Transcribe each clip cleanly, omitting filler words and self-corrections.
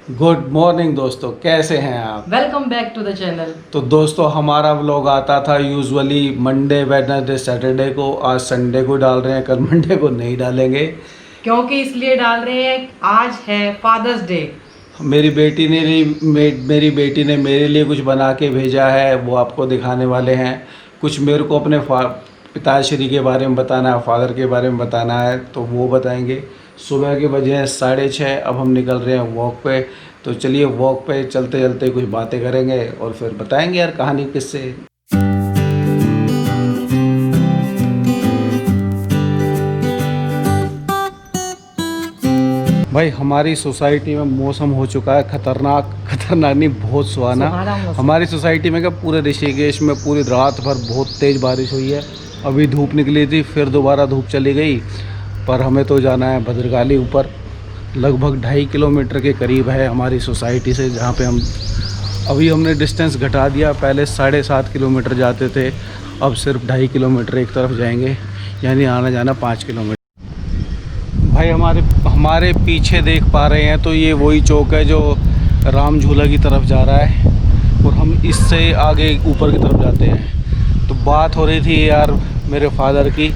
Good morning दोस्तों, कैसे हैं आप। Welcome back to the channel. तो दोस्तों, हमारा व्लॉग आता था यूजुअली मंडे वेडनेसडे सैटरडे को। आज संडे को डाल रहे हैं, कल मंडे को नहीं डालेंगे क्योंकि इसलिए डाल रहे हैं, आज है फादर्स डे। मेरी बेटी ने मेरे लिए कुछ बना के भेजा है, वो आपको दिखाने वाले हैं। कुछ मेरे को अपने पिताश्री के बारे में बताना है, फादर के बारे में बताना है, तो वो बताएंगे। सुबह के बजे हैं 6:30, अब हम निकल रहे हैं वॉक पे। तो चलिए वॉक पे चलते चलते कुछ बातें करेंगे और फिर बताएंगे यार कहानी किससे। भाई, हमारी सोसाइटी में मौसम हो चुका है खतरनाक। खतरनाक नहीं, बहुत सुहाना। हमारी सोसाइटी में क्या, पूरे ऋषिकेश में पूरी रात भर बहुत तेज़ बारिश हुई है। अभी धूप निकली थी, फिर दोबारा धूप चली गई। पर हमें तो जाना है भद्रकाली ऊपर, लगभग 2.5 किलोमीटर के करीब है हमारी सोसाइटी से, जहाँ पे हम अभी हमने डिस्टेंस घटा दिया। पहले 7.5 किलोमीटर जाते थे, अब सिर्फ 2.5 किलोमीटर एक तरफ जाएंगे, यानी आना जाना 5 किलोमीटर। भाई, हमारे पीछे देख पा रहे हैं तो ये वही चौक है जो राम झूला की तरफ जा रहा है, और हम इससे आगे ऊपर की तरफ जाते हैं। तो बात हो रही थी यार मेरे फादर की।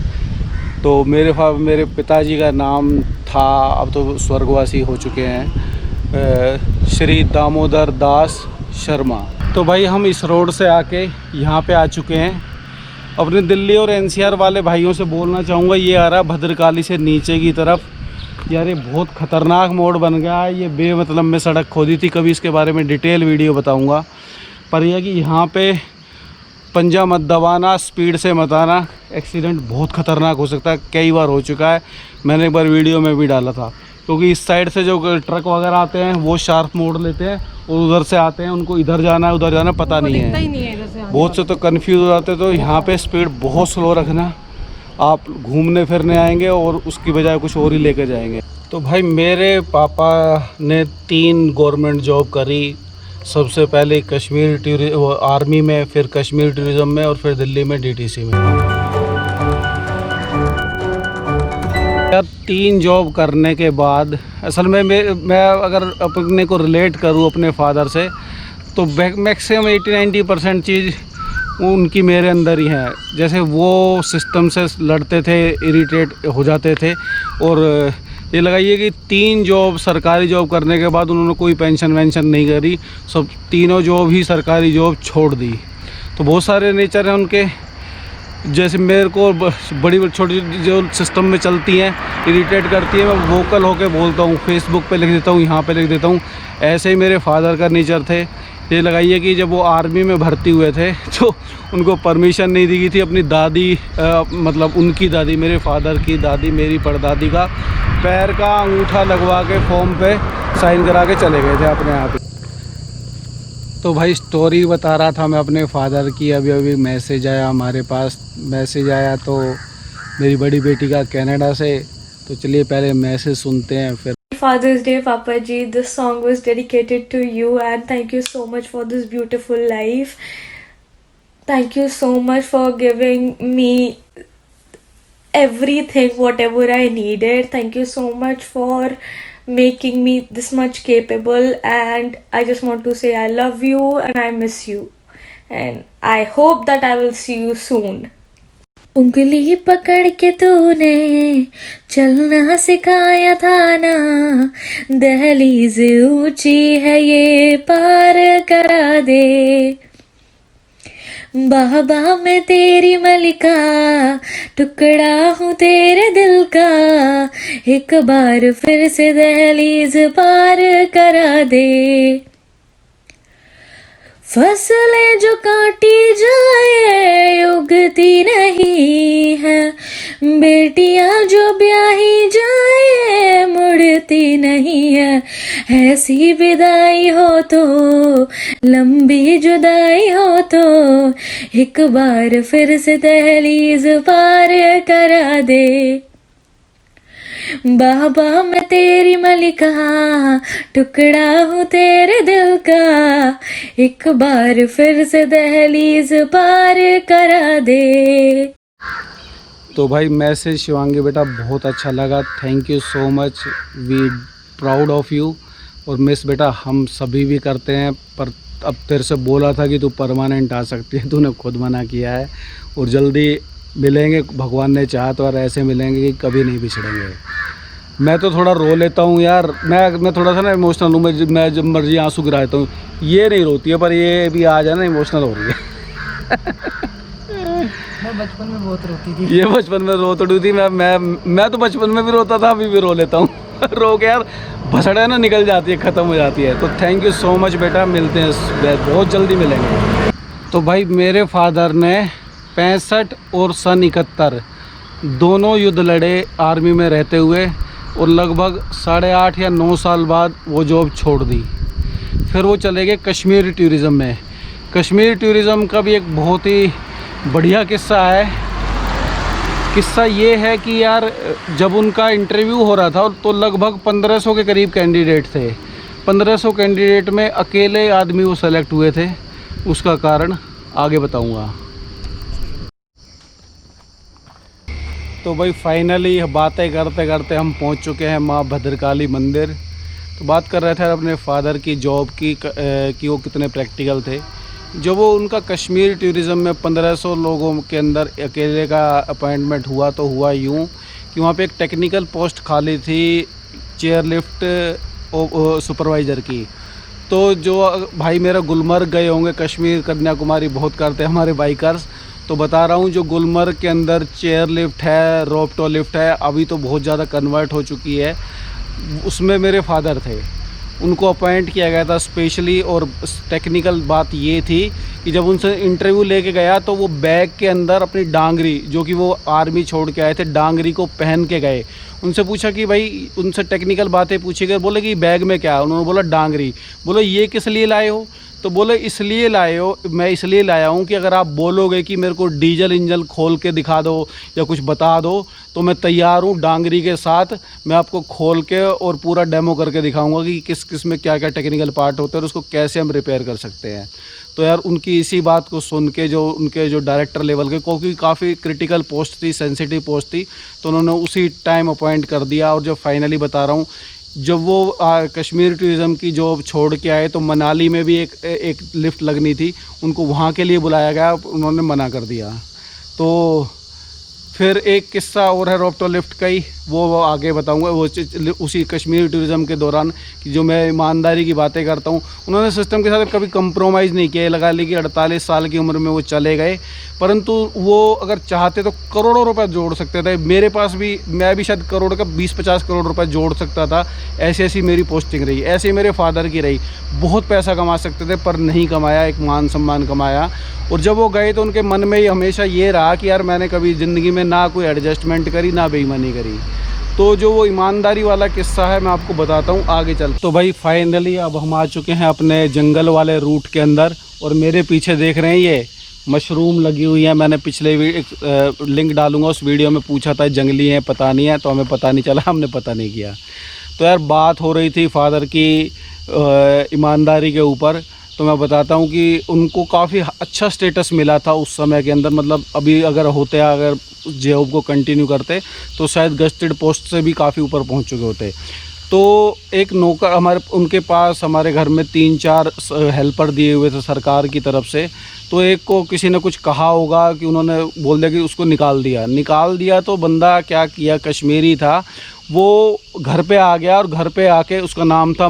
तो मेरे पिताजी का नाम था, अब तो स्वर्गवासी हो चुके हैं, श्री दामोदर दास शर्मा। तो भाई, हम इस रोड से आके यहाँ पे आ चुके हैं। अपने दिल्ली और एनसीआर वाले भाइयों से बोलना चाहूँगा, ये आ रहा है भद्रकाली से नीचे की तरफ। यार ये बहुत ख़तरनाक मोड़ बन गया है, ये बेमतलब में सड़क खोदी थी। कभी इसके बारे में डिटेल वीडियो बताऊँगा। पर यह कि यहाँ पे पंजा मत दबाना, स्पीड से मत आना, एक्सीडेंट बहुत ख़तरनाक हो सकता है। कई बार हो चुका है, मैंने एक बार वीडियो में भी डाला था। क्योंकि इस साइड से जो ट्रक वगैरह आते हैं वो शार्प मोड़ लेते हैं, और उधर से आते हैं, उनको इधर जाना है उधर जाना पता नहीं है। बहुत से तो कंफ्यूज हो जाते। तो यहाँ पे स्पीड बहुत स्लो रखना, आप घूमने फिरने आएंगे और उसकी बजाय कुछ और ही लेकर जाएंगे। तो भाई, मेरे पापा ने 3 गवर्नमेंट जॉब करी। सबसे पहले कश्मीर आर्मी में, फिर कश्मीर टूरिज़्म में, और फिर दिल्ली में डीटीसी में। यार 3 जॉब करने के बाद असल में मैं अगर अपने को रिलेट करूँ अपने फादर से, तो मैक्सिमम 80-90% चीज़ उनकी मेरे अंदर ही है। जैसे वो सिस्टम से लड़ते थे, इरिटेट हो जाते थे, और ये लगाइए कि 3 जॉब सरकारी जॉब करने के बाद उन्होंने कोई पेंशन वेंशन नहीं करी, सब तीनों जॉब ही सरकारी जॉब छोड़ दी। तो बहुत सारे नेचर हैं उनके। जैसे मेरे को बड़ी छोटी जो सिस्टम में चलती हैं, इरिटेट करती है, मैं वोकल होके बोलता हूँ, फेसबुक पे लिख देता हूँ, यहाँ पे लिख देता हूँ। ऐसे ही मेरे फादर का नेचर थे। ये लगाइए कि जब वो आर्मी में भर्ती हुए थे तो उनको परमिशन नहीं दी गई थी। अपनी दादी मतलब उनकी दादी, मेरे फादर की दादी, मेरी परदादी का पैर का अंगूठा लगवा के फॉर्म पे साइन करा के चले गए थे अपने आप ही। तो भाई, स्टोरी बता रहा था मैं अपने फादर की। अभी मैसेज आया हमारे पास। मैसेज आया तो मेरी बड़ी बेटी का कनाडा से। तो चलिए पहले मैसेज सुनते हैं, फिर Father's Day, Papa Ji. This song was dedicated to you, and thank you so much for this beautiful life. Thank you so much for giving me everything, whatever I needed. Thank you so much for making me this much capable, and I just want to say I love you and I miss you, and I hope that I will see you soon. उंगली पकड़ के तूने चलना सिखाया था ना, दहलीज ऊंची है ये पार करा दे। बाबा मैं तेरी मलिका, टुकड़ा हूँ तेरे दिल का, एक बार फिर से दहलीज पार करा दे। फसलें जो काटी जाए उगती नहीं है, बेटियां जो ब्याही जाए मुड़ती नहीं है। ऐसी विदाई हो तो, लंबी जुदाई हो तो, एक बार फिर से दहलीज पार करा दे। बाबा मैं तेरी मलिका, टुकड़ा हूँ तेरे दिल का, एक बार फिर से दहलीज पार करा दे। तो भाई, मैसेज शिवांगी बेटा बहुत अच्छा लगा। Thank you so much, we proud of you. और मिस बेटा हम सभी भी करते हैं, पर अब तेरे से बोला था कि तू परमानेंट आ सकती है, तूने खुद मना किया है। और जल्दी मिलेंगे, भगवान ने चाहा तो, और ऐसे मिलेंगे कि कभी नहीं बिछड़ेंगे। मैं तो थोड़ा रो लेता हूँ यार, मैं थोड़ा सा ना इमोशनल हूँ, मैं जब मर्जी आंसू गिरा देता हूँ। ये नहीं रोती है, पर ये भी आ जाए ना इमोशनल हो रही है। मैं बचपन में बहुत रोती थी। ये बचपन में रो तो थी, मैं तो बचपन में भी रोता था, अभी भी रो लेता हूँ। रो के यार भसड़ा ना निकल जाती है, ख़त्म हो जाती है। तो थैंक यू सो मच बेटा, मिलते हैं, बहुत जल्दी मिलेंगे। तो भाई मेरे फादर ने 65 और सन 71 दोनों युद्ध लड़े आर्मी में रहते हुए, और लगभग 8.5 या 9 साल बाद वो जॉब छोड़ दी। फिर वो चले गए कश्मीर टूरिज़म में। कश्मीर टूरिज़म का भी एक बहुत ही बढ़िया किस्सा है। किस्सा ये है कि यार जब उनका इंटरव्यू हो रहा था तो लगभग 1500 के करीब कैंडिडेट थे। 1500 कैंडिडेट में अकेले आदमी वो सेलेक्ट हुए थे। उसका कारण आगे बताऊंगा। तो भाई फाइनली बातें करते करते हम पहुंच चुके हैं माँ भद्रकाली मंदिर। तो बात कर रहे थे अपने फादर की जॉब की कि वो कितने प्रैक्टिकल थे। जो वो उनका कश्मीर टूरिज़म में 1500 लोगों के अंदर अकेले का अपॉइंटमेंट हुआ, तो हुआ यूँ कि वहाँ पे एक टेक्निकल पोस्ट खाली थी, चेयर लिफ्ट सुपरवाइज़र की। तो जो भाई मेरा गुलमर्ग गए होंगे, कश्मीर कन्याकुमारी बहुत करते हैं हमारे बाइकर्स, तो बता रहा हूँ जो गुलमर्ग के अंदर चेयर लिफ्ट है, रोपटो लिफ्ट है, अभी तो बहुत ज़्यादा कन्वर्ट हो चुकी है, उसमें मेरे फादर थे, उनको अपॉइंट किया गया था स्पेशली। और टेक्निकल बात ये थी कि जब उनसे इंटरव्यू लेके गया तो वो बैग के अंदर अपनी डांगरी, जो कि वो आर्मी छोड़ के आए थे, डांगरी को पहन के गए। उनसे पूछा कि भाई, उनसे टेक्निकल बातें पूछी गई, बोले कि बैग में क्या है, उन्होंने बोला डांगरी। बोलो ये किस लिए लाए हो, तो बोले इसलिए लाए हो, मैं इसलिए लाया हूँ कि अगर आप बोलोगे कि मेरे को डीजल इंजन खोल के दिखा दो या कुछ बता दो तो मैं तैयार हूँ, डांगरी के साथ मैं आपको खोल के और पूरा डेमो करके दिखाऊंगा कि किस किस में क्या क्या टेक्निकल पार्ट होते हैं और उसको कैसे हम रिपेयर कर सकते हैं। तो यार उनकी इसी बात को सुन के जो उनके जो डायरेक्टर लेवल के, क्योंकि काफ़ी क्रिटिकल पोस्ट थी, सेंसिटिव पोस्ट थी, तो उन्होंने उसी टाइम अपॉइंट कर दिया। और जो फाइनली बता रहा हूँ, जब वो कश्मीर टूरिज़म की जॉब छोड़ के आए तो मनाली में भी एक लिफ्ट लगनी थी, उनको वहाँ के लिए बुलाया गया, उन्होंने मना कर दिया। तो फिर एक किस्सा और है रोपटो लिफ्ट का ही, वो आगे बताऊंगा। वो उसी कश्मीर टूरिज़म के दौरान कि जो मैं ईमानदारी की बातें करता हूँ, उन्होंने सिस्टम के साथ कभी कंप्रोमाइज़ नहीं किया। लगा ली कि 48 साल की उम्र में वो चले गए, परंतु वो अगर चाहते तो करोड़ों रुपए जोड़ सकते थे। मेरे पास भी, मैं भी शायद करोड़ का 20-50 करोड़ रुपए जोड़ सकता था। ऐसी ऐसी मेरी पोस्टिंग रही, ऐसे मेरे फादर की रही। बहुत पैसा कमा सकते थे पर नहीं कमाया, एक मान सम्मान कमाया। और जब वो गए तो उनके मन में ही हमेशा ये रहा कि यार मैंने कभी ज़िंदगी में ना कोई एडजस्टमेंट करी, ना बेईमानी करी। तो जो वो ईमानदारी वाला किस्सा है मैं आपको बताता हूँ, आगे चल। तो भाई फाइनली अब हम आ चुके हैं अपने जंगल वाले रूट के अंदर, और मेरे पीछे देख रहे हैं ये मशरूम लगी हुई है। मैंने पिछले लिंक डालूंगा, उस वीडियो में पूछा था जंगली है पता नहीं है, तो हमें पता नहीं चला, हमने पता नहीं किया। तो यार बात हो रही थी फादर की ईमानदारी के ऊपर, तो मैं बताता हूँ कि उनको काफ़ी अच्छा स्टेटस मिला था उस समय के अंदर। मतलब अभी अगर होते, अगर जॉब को कंटिन्यू करते तो शायद गस्टेड पोस्ट से भी काफ़ी ऊपर पहुँच चुके होते। तो एक नौकर हमारे, उनके पास हमारे घर में 3-4 हेल्पर दिए हुए थे सरकार की तरफ से। तो एक को किसी ने कुछ कहा होगा कि उन्होंने बोल दिया कि उसको निकाल दिया। तो बंदा क्या किया, कश्मीरी था, वो घर पे आ गया, और घर पे आके उसका नाम था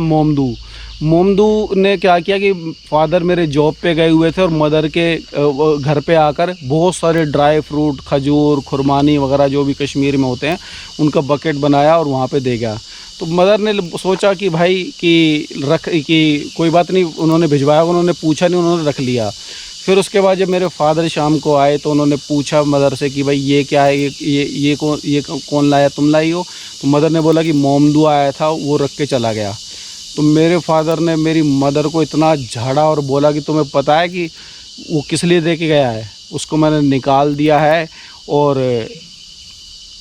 मोमदू ने क्या किया कि फादर मेरे जॉब पे गए हुए थे और मदर के घर पे आकर बहुत सारे ड्राई फ्रूट, खजूर, खुरमानी वगैरह जो भी कश्मीर में होते हैं, उनका बकेट बनाया और वहाँ पे दे गया। तो मदर ने सोचा कि भाई कि कोई बात नहीं, उन्होंने भिजवाया, उन्होंने पूछा नहीं, उन्होंने रख लिया। फिर उसके बाद जब मेरे फादर शाम को आए तो उन्होंने पूछा मदर से कि भाई ये क्या है, ये कौन लाया, तुम लाई हो? तो मदर ने बोला कि मोमदू आया था, वो रख के चला गया। तो मेरे फादर ने मेरी मदर को इतना झाड़ा और बोला कि तुम्हें पता है कि वो किस लिए दे के गया है? उसको मैंने निकाल दिया है और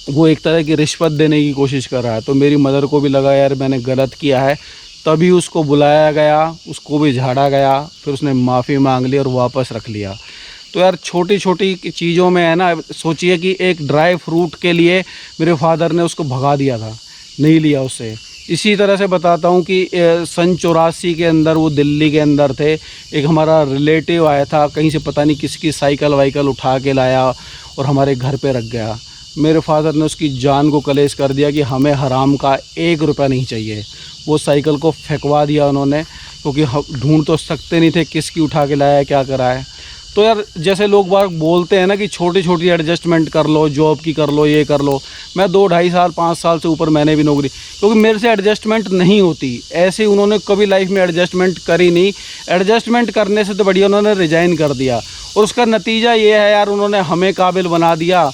वो एक तरह की रिश्वत देने की कोशिश कर रहा है। तो मेरी मदर को भी लगा यार मैंने गलत किया है, तभी उसको बुलाया गया, उसको भी झाड़ा गया, फिर उसने माफ़ी मांग ली और वापस रख लिया। तो यार छोटी छोटी चीज़ों में है ना, सोचिए कि एक ड्राई फ्रूट के लिए मेरे फादर ने उसको भगा दिया था, नहीं लिया उससे। इसी तरह से बताता हूँ कि सन 84 के अंदर वो दिल्ली के अंदर थे। एक हमारा रिलेटिव आया था कहीं से, पता नहीं किसकी साइकिल वाइकल उठा के लाया और हमारे घर पे रख गया। मेरे फादर ने उसकी जान को कलेश कर दिया कि हमें हराम का 1 रुपया नहीं चाहिए। वो साइकिल को फेंकवा दिया उन्होंने, क्योंकि ढूंढ तो सकते नहीं थे किसकी उठा के लाया है, क्या करा है। तो यार जैसे लोग बाग बोलते हैं ना कि छोटी छोटी एडजस्टमेंट कर लो, जॉब की कर लो, ये कर लो। मैं 2 ढाई साल 5 साल से ऊपर मैंने भी नौकरी, क्योंकि मेरे से एडजस्टमेंट नहीं होती। ऐसे उन्होंने कभी लाइफ में एडजस्टमेंट करी नहीं। एडजस्टमेंट करने से तो बढ़िया उन्होंने रिजाइन कर दिया, और उसका नतीजा ये है यार, उन्होंने हमें काबिल बना दिया।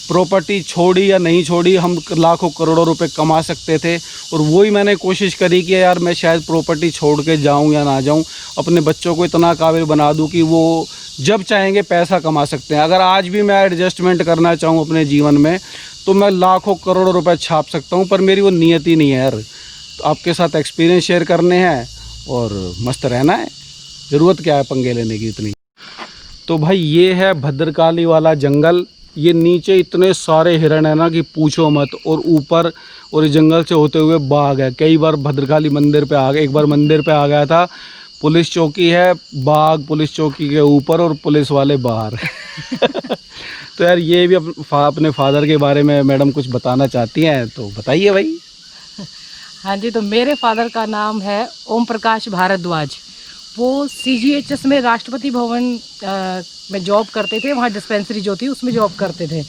प्रॉपर्टी छोड़ी या नहीं छोड़ी, हम लाखों करोड़ों रुपए कमा सकते थे। और वही मैंने कोशिश करी कि यार मैं शायद प्रॉपर्टी छोड़ के जाऊं या ना जाऊं, अपने बच्चों को इतना काबिल बना दूं कि वो जब चाहेंगे पैसा कमा सकते हैं। अगर आज भी मैं एडजस्टमेंट करना चाहूं अपने जीवन में, तो मैं लाखों करोड़ों रुपए छाप सकता हूं, पर मेरी वो नियत ही नहीं है यार। तो आपके साथ एक्सपीरियंस शेयर करने हैं और मस्त रहना है, ज़रूरत क्या है पंगे लेने की इतनी। तो भाई ये है भद्रकाली वाला जंगल। ये नीचे इतने सारे हिरण है ना कि पूछो मत, और ऊपर और इस जंगल से होते हुए बाघ है। कई बार भद्रकाली मंदिर पे आ गए, एक बार मंदिर पे आ गया था, पुलिस चौकी है, बाघ पुलिस चौकी के ऊपर और पुलिस वाले बाहर। तो यार ये भी अपने फादर के बारे में मैडम कुछ बताना चाहती हैं, तो बताइए भाई। हाँ जी, तो मेरे फादर का नाम है ओम प्रकाश भारद्वाज। वो CGHS में राष्ट्रपति भवन में जॉब करते थे। वहाँ डिस्पेंसरी जो थी उसमें जॉब करते थे।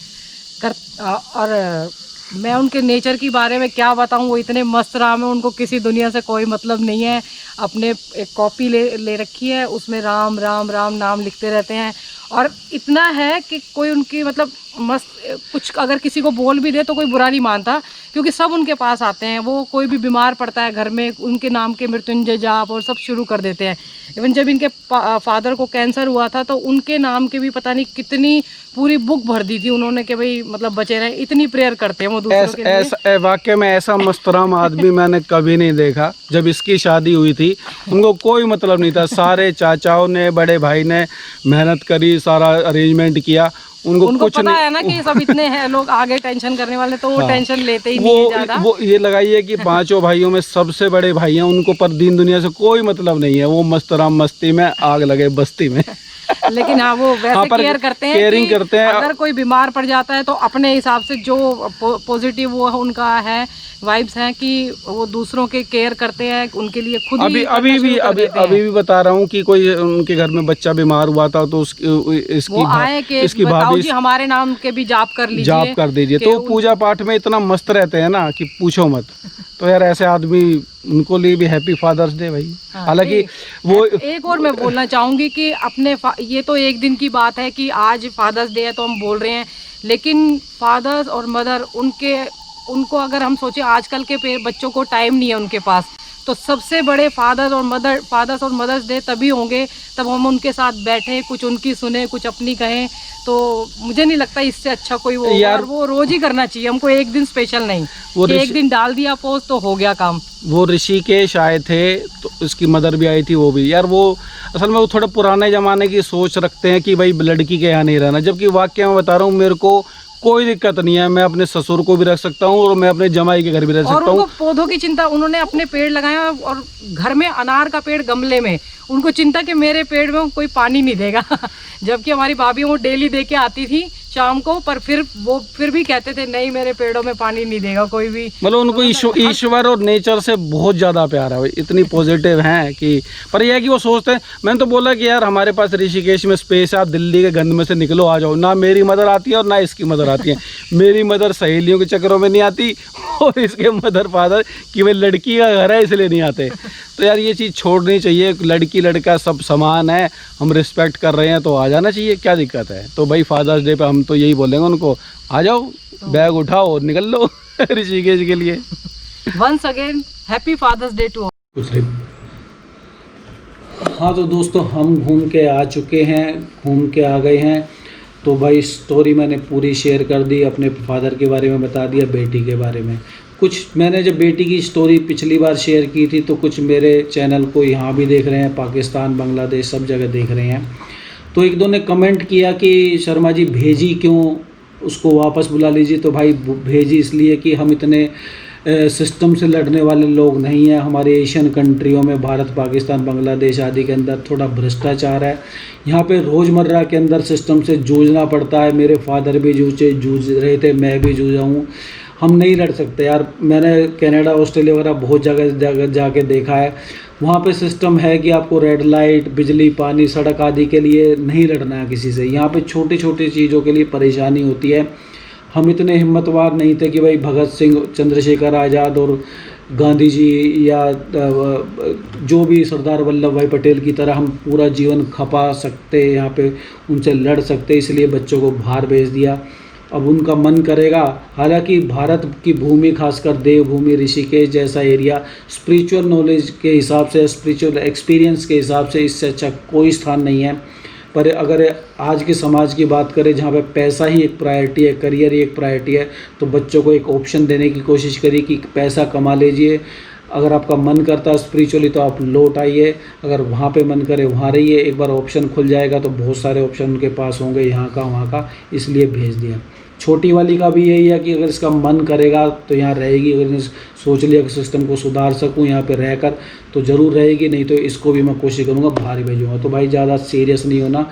और मैं उनके नेचर के बारे में क्या बताऊँ, वो इतने मस्त राम है, उनको किसी दुनिया से कोई मतलब नहीं है। अपने एक कॉपी ले रखी है, उसमें राम राम राम नाम लिखते रहते हैं। और इतना है कि कोई उनकी मतलब मस्त, कुछ अगर किसी को बोल भी दे तो कोई बुरा नहीं मानता, क्योंकि सब उनके पास आते हैं। वो कोई भी बीमार पड़ता है घर में, उनके नाम के मृत्युंजय जाप और सब शुरू कर देते हैं। इवन जब इनके फादर को कैंसर हुआ था तो उनके नाम के भी पता नहीं कितनी पूरी बुक भर दी थी उन्होंने कि भाई मतलब बचे रहे। इतनी प्रेयर करते हैं वो दूसरों के लिए। वाकई में ऐसा मस्तराम आदमी मैंने कभी नहीं देखा। जब इसकी शादी हुई थी उनको कोई मतलब नहीं था। सारे चाचाओं ने, बड़े भाई ने मेहनत करी, सारा अरेंजमेंट किया। उनको कुछ पता नहीं है ना कि सब इतने हैं लोग आगे टेंशन करने वाले, तो वो टेंशन लेते ही नहीं है ज्यादा। वो ये लगाइए कि 5 भाइयों में सबसे बड़े भाई हैं, उनको पर दीन दुनिया से कोई मतलब नहीं है। वो मस्तराम मस्ती में आग लगे बस्ती में। लेकिन हाँ, वो वैसे केयर करते हैं, केयरिंग करते हैं। अगर कोई बीमार पड़ जाता है तो अपने हिसाब से जो पॉजिटिव वो उनका है, वाइब्स हैं कि वो दूसरों के केयर करते हैं, उनके लिए खुद ही अभी भी बता रहा हूँ कि कोई उनके घर में बच्चा बीमार हुआ था तो इसकी भाभी हमारे नाम के भी जाप कर लीजिए, जाप कर दीजिए। तो पूजा पाठ में इतना मस्त रहते हैं ना कि पूछो मत। तो यार ऐसे आदमी, उनको लिए भी हैप्पी फादर्स डे भाई। हालांकि वो एक और मैं बोलना चाहूँगी कि अपने ये तो एक दिन की बात है कि आज फादर्स डे है तो हम बोल रहे हैं, लेकिन फादर्स और मदर उनको अगर हम सोचें, आजकल के बच्चों को टाइम नहीं है उनके पास, तो सबसे बड़े फादर्स और मदर्स डे तभी होंगे तब हम उनके साथ बैठें, कुछ उनकी सुने, कुछ अपनी कहें। तो मुझे नहीं लगता इससे अच्छा कोई वो यार, वो रोज ही करना चाहिए हमको, एक दिन स्पेशल नहीं कि एक दिन डाल दिया पोस्ट तो हो गया काम। वो ऋषिकेश आए थे तो उसकी मदर भी आई थी, वो भी यार वो असल में वो थोड़े पुराने ज़माने की सोच रखते हैं कि भाई लड़की के यहाँ नहीं रहना। जबकि वाकई में बता रहा हूँ, मेरे को कोई दिक्कत नहीं है, मैं अपने ससुर को भी रख सकता हूँ और मैं अपने जमाई के घर भी रह सकता हूँ। पौधों की चिंता, उन्होंने अपने पेड़ लगाए और घर में अनार का पेड़ गमले में, उनको चिंता कि मेरे पेड़ में कोई पानी नहीं देगा। जबकि हमारी भाभी वो डेली दे के आती थी शाम को, पर फिर भी कहते थे नहीं मेरे पेड़ों में पानी नहीं देगा कोई भी। मतलब उनको ईश्वर और नेचर से बहुत ज़्यादा प्यार है, इतनी पॉजिटिव हैं कि। पर यह है कि वो सोचते हैं, मैंने तो बोला कि यार हमारे पास ऋषिकेश में स्पेस है, आप दिल्ली के गंद में से निकलो, आ जाओ। ना मेरी मदर आती है और ना इसकी मदर आती है। मेरी मदर सहेलियों के चक्करों में नहीं आती और इसके मदर फादर कि भाई लड़की का घर है इसलिए नहीं आते। तो यार ये चीज़ छोड़नी चाहिए, लड़की लड़का सब समान है, हम रिस्पेक्ट कर रहे हैं तो आ जाना चाहिए, क्या दिक्कत है। तो भाई फादर्स डे पे हम तो यही बोलेंगे उनको, आ जाओ, बैग उठाओ और निकल लो ऋषिकेश के लिए। Once again happy father's day to all. हाँ तो दोस्तों, हम घूम के आ चुके हैं, घूम के आ गए हैं। तो भाई स्टोरी मैंने पूरी शेयर कर दी, अपने फादर के बारे में बता दिया, बेटी के बारे में कुछ। मैंने जब बेटी की स्टोरी पिछली बार शेयर की थी तो कुछ मेरे चैनल को यहाँ भी देख रहे हैं, पाकिस्तान, बांग्लादेश, सब जगह देख रहे हैं। तो एक दो ने कमेंट किया कि शर्मा जी भेजी क्यों, उसको वापस बुला लीजिए। तो भाई भेजी इसलिए कि हम इतने सिस्टम से लड़ने वाले लोग नहीं हैं। हमारे एशियन कंट्रियों में, भारत, पाकिस्तान, बांग्लादेश आदि के अंदर थोड़ा भ्रष्टाचार है। यहाँ पे रोज़मर्रा के अंदर सिस्टम से जूझना पड़ता है। मेरे फादर भी जूझ रहे थे, मैं भी जूझा हूँ। हम नहीं लड़ सकते यार। मैंने कनाडा, ऑस्ट्रेलिया वगैरह बहुत जगह जाके देखा है। वहाँ पे सिस्टम है कि आपको रेड लाइट, बिजली, पानी, सड़क आदि के लिए नहीं लड़ना है किसी से। यहाँ पे छोटी छोटी चीज़ों के लिए परेशानी होती है। हम इतने हिम्मतवार नहीं थे कि भाई भगत सिंह, चंद्रशेखर आज़ाद और गांधी जी या जो भी सरदार वल्लभ भाई पटेल की तरह हम पूरा जीवन खपा सकते, यहाँ पे उनसे लड़ सकते, इसलिए बच्चों को बाहर भेज दिया। अब उनका मन करेगा। हालांकि भारत की भूमि, खासकर देवभूमि, ऋषिकेश जैसा एरिया, स्पिरिचुअल नॉलेज के हिसाब से, स्पिरिचुअल एक्सपीरियंस के हिसाब से इससे अच्छा कोई स्थान नहीं है। पर अगर आज के समाज की बात करें, जहाँ पे पैसा ही एक प्रायोरिटी है, करियर ही एक प्रायोरिटी है, तो बच्चों को एक ऑप्शन देने की कोशिश करिए कि पैसा कमा लीजिए। अगर आपका मन करता है स्पिरिचुअली तो आप लौट आइए, अगर वहाँ पे मन करे वहाँ रहिए। एक बार ऑप्शन खुल जाएगा तो बहुत सारे ऑप्शन उनके पास होंगे, यहाँ का वहाँ का, इसलिए भेज दिया। छोटी वाली का भी यही है कि अगर इसका मन करेगा तो यहाँ रहेगी। अगर सोच लिया कि सिस्टम को सुधार सकूँ यहाँ पे रहकर, तो ज़रूर रहेगी, नहीं तो इसको भी मैं कोशिश करूँगा बाहर ही भेजूँगा। तो भाई ज़्यादा सीरियस नहीं होना,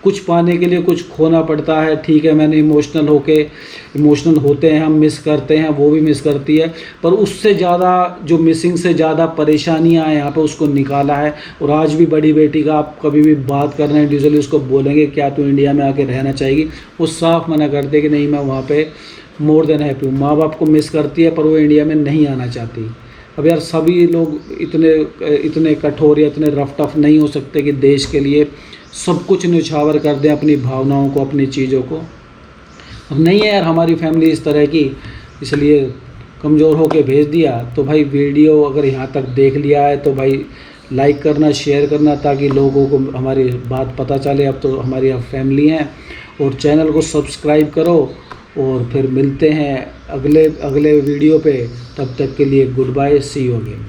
कुछ पाने के लिए कुछ खोना पड़ता है। ठीक है, मैंने इमोशनल होते हैं हम, मिस करते हैं, वो भी मिस करती है, पर उससे ज़्यादा जो मिसिंग से ज़्यादा परेशानियाँ हैं यहाँ पे, उसको निकाला है। और आज भी बड़ी बेटी का आप कभी भी बात कर रहे हैं, इंडिविजुअली उसको बोलेंगे क्या तू इंडिया में आके रहना चाहेगी, वो साफ मना करते कि नहीं, मैं वहाँ पे मोर देन हैप्पी हूँ। माँ बाप को मिस करती है पर वो इंडिया में नहीं आना चाहती। अब यार सभी लोग इतने कठोर या इतने रफ टफ नहीं हो सकते कि देश के लिए सब कुछ न्यौछावर कर दें, अपनी भावनाओं को, अपनी चीज़ों को। अब नहीं है यार हमारी फैमिली इस तरह की, इसलिए कमज़ोर होके भेज दिया। तो भाई वीडियो अगर यहाँ तक देख लिया है तो भाई लाइक करना, शेयर करना, ताकि लोगों को हमारी बात पता चले। अब तो हमारी अब फैमिली हैं। और चैनल को सब्सक्राइब करो, और फिर मिलते हैं अगले वीडियो पे। तब तक के लिए good bye, see you again.